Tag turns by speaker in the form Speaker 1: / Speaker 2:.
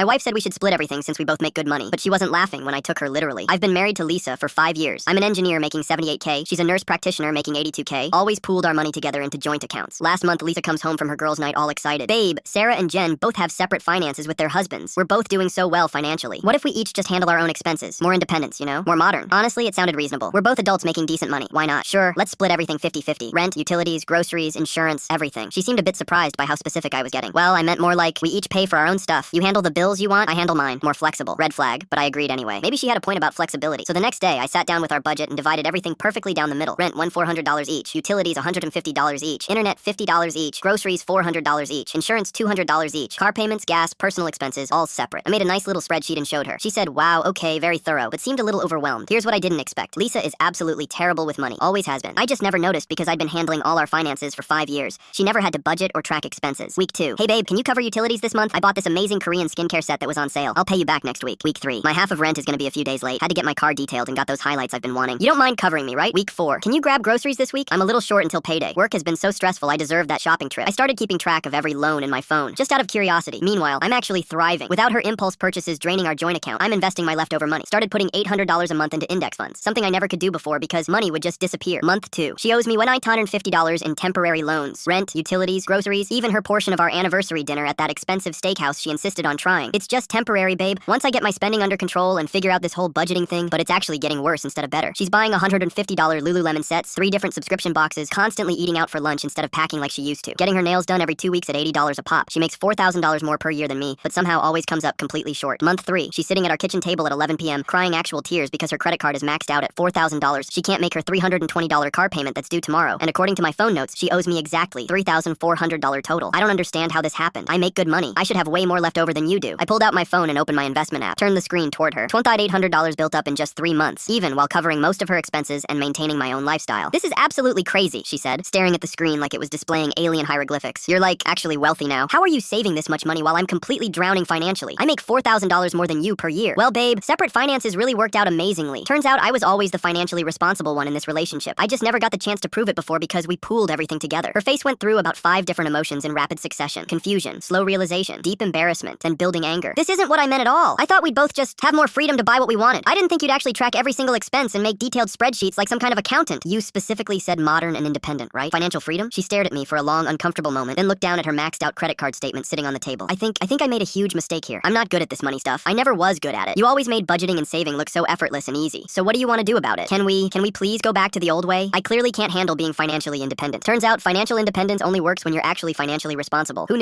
Speaker 1: My wife said we should split everything since we both make good money, but she wasn't laughing when I took her literally. I've been married to Lisa for 5 years. I'm an engineer making 78K. She's a nurse practitioner making 82K. Always pooled our money together into joint accounts. Last month, Lisa comes home from her girls' night all excited. Babe, Sarah and Jen both have separate finances with their husbands. We're both doing so well financially. What if we each just handle our own expenses? More independence, you know? More modern. Honestly, it sounded reasonable. We're both adults making decent money. Why not? Sure, let's split everything 50-50. Rent, utilities, groceries, insurance, everything. She seemed a bit surprised by how specific I was getting. Well, I meant more like, we each pay for our own stuff. You handle the bills you want, I handle mine. More flexible. Red flag, but I agreed anyway. Maybe she had a point about flexibility. So the next day, I sat down with our budget and divided everything perfectly down the middle. Rent, $400 each. Utilities, $150 each. Internet, $50 each. Groceries, $400 each. Insurance, $200 each. Car payments, gas, personal expenses, all separate. I made a nice little spreadsheet and showed her. She said, wow, okay, very thorough, but seemed a little overwhelmed. Here's what I didn't expect. Lisa is absolutely terrible with money. Always has been. I just never noticed because I'd been handling all our finances for 5 years. She never had to budget or track expenses. Week 2. Hey babe, can you cover utilities this month? I bought this amazing Korean skincare set that was on sale. I'll pay you back next week. Week 3. My half of rent is gonna be a few days late. Had to get my car detailed and got those highlights I've been wanting. You don't mind covering me, right? Week 4. Can you grab groceries this week? I'm a little short until payday. Work has been so stressful I deserve that shopping trip. I started keeping track of every loan in my phone, just out of curiosity. Meanwhile, I'm actually thriving. Without her impulse purchases draining our joint account, I'm investing my leftover money. Started putting $800 a month into index funds, something I never could do before because money would just disappear. Month 2. She owes me $150 in temporary loans. Rent, utilities, groceries, even her portion of our anniversary dinner at that expensive steakhouse she insisted on trying. It's just temporary, babe. Once I get my spending under control and figure out this whole budgeting thing, but it's actually getting worse instead of better. She's buying $150 Lululemon sets, 3 different subscription boxes, constantly eating out for lunch instead of packing like she used to. Getting her nails done every 2 weeks at $80 a pop. She makes $4,000 more per year than me, but somehow always comes up completely short. Month 3. She's sitting at our kitchen table at 11 p.m. crying actual tears because her credit card is maxed out at $4,000. She can't make her $320 car payment that's due tomorrow, and according to my phone notes, she owes me exactly $3,400 total. I don't understand how this happened. I make good money. I should have way more left over than you do. I pulled out my phone and opened my investment app, turned the screen toward her. $800 built up in just 3 months, even while covering most of her expenses and maintaining my own lifestyle. This is absolutely crazy, she said, staring at the screen like it was displaying alien hieroglyphics. You're like, actually wealthy now. How are you saving this much money while I'm completely drowning financially? I make $4,000 more than you per year. Well, babe, separate finances really worked out amazingly. Turns out I was always the financially responsible one in this relationship. I just never got the chance to prove it before because we pooled everything together. Her face went through about 5 different emotions in rapid succession. Confusion, slow realization, deep embarrassment, then building anger. This isn't what I meant at all. I thought we'd both just have more freedom to buy what we wanted. I didn't think you'd actually track every single expense and make detailed spreadsheets like some kind of accountant. You specifically said modern and independent, right? Financial freedom? She stared at me for a long, uncomfortable moment, then looked down at her maxed out credit card statement sitting on the table. I think I made a huge mistake here. I'm not good at this money stuff. I never was good at it. You always made budgeting and saving look so effortless and easy. So what do you want to do about it? Can we please go back to the old way? I clearly can't handle being financially independent. Turns out financial independence only works when you're actually financially responsible. Who knew?